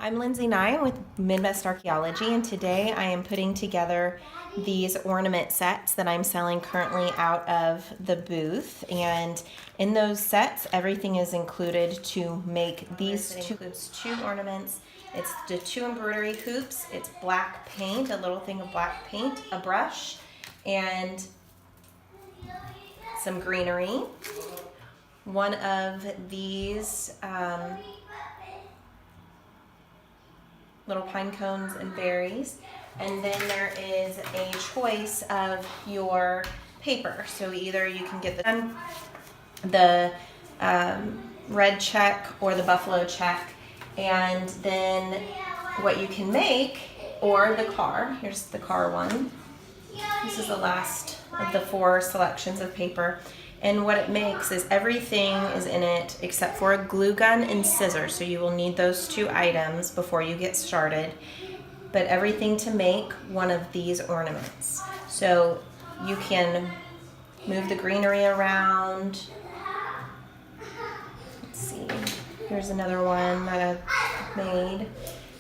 I'm Lindsay Nye with Midwest Archaeology, and today I am putting together these ornament sets that I'm selling currently out of the booth. And in those sets, everything is included to make these two. It includes two ornaments. It's the two embroidery hoops. It's black paint, a little thing of black paint, a brush, and some greenery. One of these little pine cones and berries, and then there is a choice of your paper. So either you can get the red check or the buffalo check, and then what you can make, or the car. Here's the car one. This is the last of the 4 selections of paper. And what it makes is everything is in it except for a glue gun and scissors. So you will need those 2 items before you get started. But everything to make one of these ornaments. So you can move the greenery around. Let's see. Here's another one that I've made.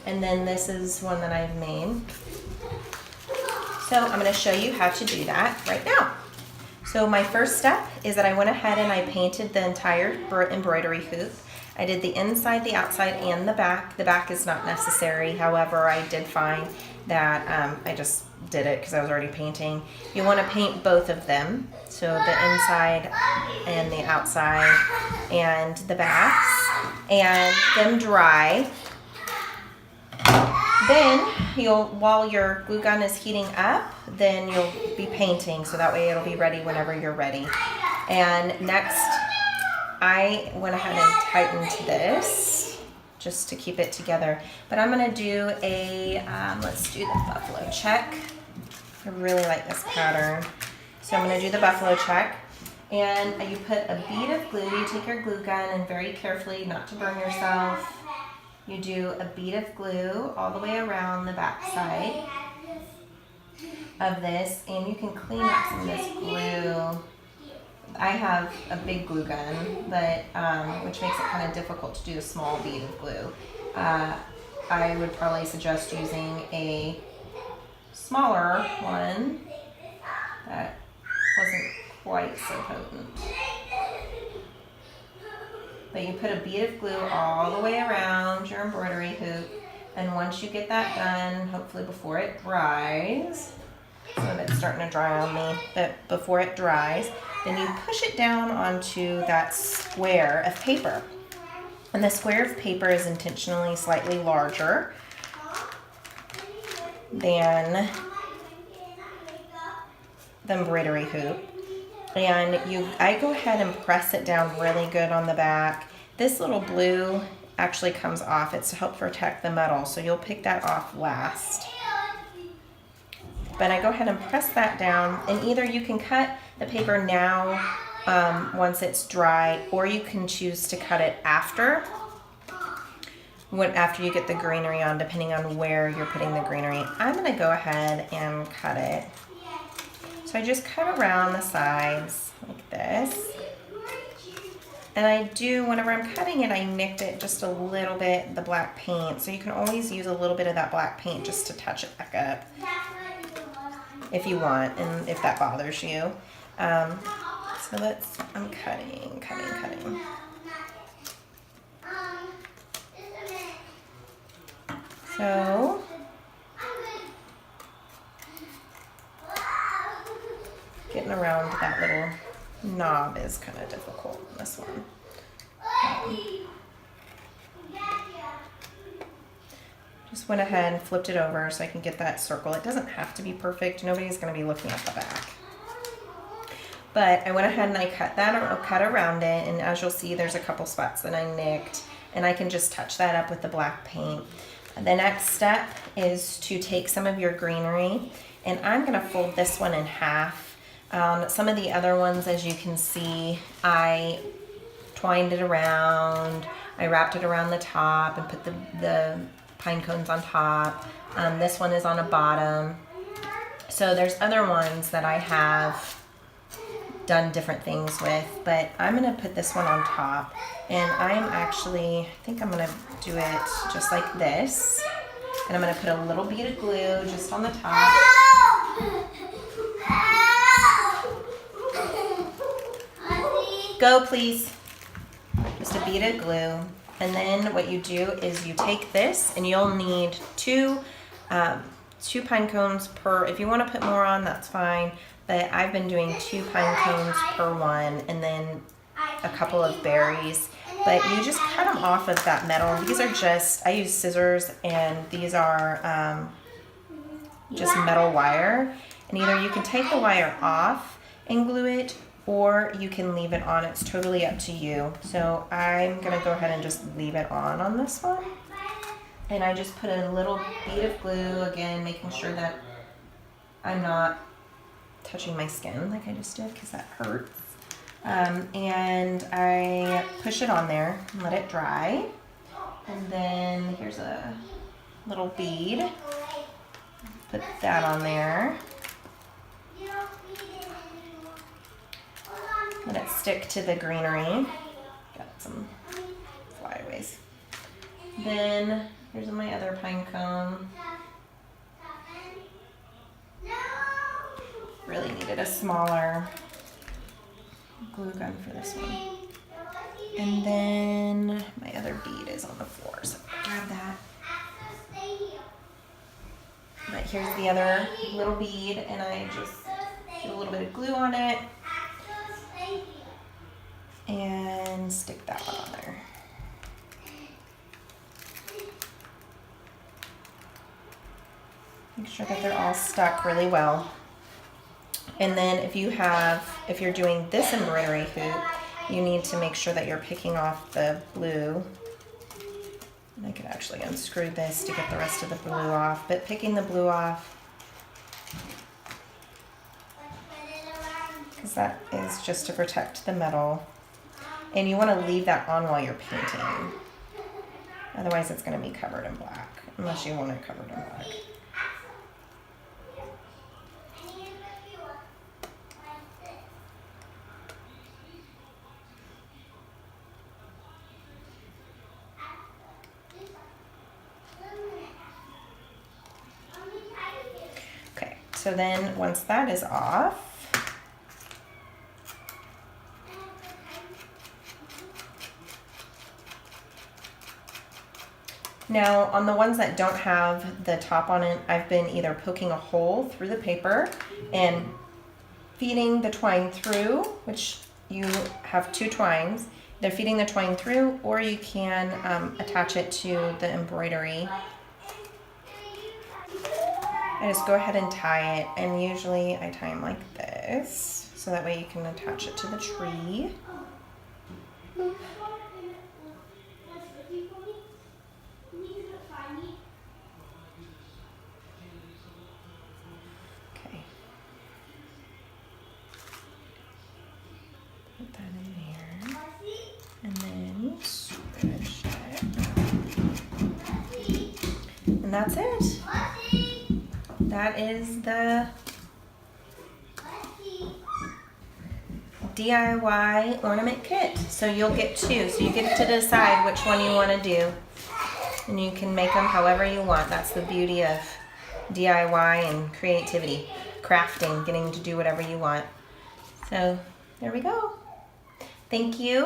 And then this is one that I've made. So I'm going to show you how to do that right now. So my first step is that I went ahead and I painted the entire embroidery hoop. I did the inside, the outside, and the back. The back is not necessary. However, I did find that I just did it because I was already painting. You want to paint both of them. So the inside and the outside and the backs, and them dry. Then while your glue gun is heating up, then you'll be painting, so that way it'll be ready whenever you're ready. And next, I went ahead and tightened this just to keep it together. But I'm gonna do let's do the buffalo check. I really like this pattern. So I'm gonna do the buffalo check. And you put a bead of glue, you take your glue gun and very carefully, not to burn yourself, you do a bead of glue all the way around the back side of this, and you can clean up some of this glue. I have a big glue gun, but which makes it kind of difficult to do a small bead of glue. I would probably suggest using a smaller one that wasn't quite so potent. But you put a bead of glue all the way around your embroidery hoop, and once you get that done, hopefully before it dries, some of it's starting to dry on me, but before it dries, then you push it down onto that square of paper. And the square of paper is intentionally slightly larger than the embroidery hoop. And I go ahead and press it down really good on the back. This little blue actually comes off. It's to help protect the metal, so you'll pick that off last. But I go ahead and press that down, and either you can cut the paper now once it's dry, or you can choose to cut it after you get the greenery on, depending on where you're putting the greenery. I'm gonna go ahead and cut it. So I just cut around the sides like this. And I do, whenever I'm cutting it, I nicked it just a little bit, the black paint. So you can always use a little bit of that black paint just to touch it back up if you want, and if that bothers you. So I'm cutting. So getting around that little knob is kind of difficult in this one. Just went ahead and flipped it over so I can get that circle. It doesn't have to be perfect. Nobody's going to be looking at the back. But I went ahead and I cut around it, and as you'll see, there's a couple spots that I nicked, and I can just touch that up with the black paint. The next step is to take some of your greenery, and I'm going to fold this one in half. Some of the other ones, as you can see, I twined it around, I wrapped it around the top and put the pine cones on top. This one is on a bottom. So there's other ones that I have done different things with, but I'm gonna put this one on top, and I think I'm gonna do it just like this, and I'm gonna put a little bead of glue just on the top. Go, please. Just a bead of glue. And then what you do is you take this, and you'll need two pine cones per. If you want to put more on, that's fine. But I've been doing 2 pine cones per one, and then a couple of berries. But you just cut them off of that metal. These are just, I use scissors, and these are just metal wire. And either you can take the wire off and glue it, or you can leave it on. It's totally up to you. So I'm gonna go ahead and just leave it on this one. And I just put a little bead of glue, again, making sure that I'm not touching my skin like I just did, because that hurts. And I push it on there and let it dry. And then here's a little bead. Put that on there. Let it stick to the greenery. Got some flyaways. Then here's my other pine cone. Really needed a smaller glue gun for this one. And then my other bead is on the floor, so grab that. But here's the other little bead, and I just put a little bit of glue on it and stick that one on there. Make sure that they're all stuck really well. And then if you're doing this embroidery hoop, you need to make sure that you're picking off the blue. And I could actually unscrew this to get the rest of the blue off, but picking the blue off, because that is just to protect the metal. And you want to leave that on while you're painting. Otherwise it's going to be covered in black, unless you want it covered in black. Okay, so then once that is off, now, on the ones that don't have the top on it, I've been either poking a hole through the paper and feeding the twine through, which you have 2 twines. They're feeding the twine through, or you can attach it to the embroidery. I just go ahead and tie it, and usually I tie them like this, so that way you can attach it to the tree. Put that in there, and then squish it, and that's it. That is the DIY ornament kit. So you'll get 2, so you get to decide which one you want to do, and you can make them however you want. That's the beauty of DIY and creativity, crafting, getting to do whatever you want. So there we go. Thank you.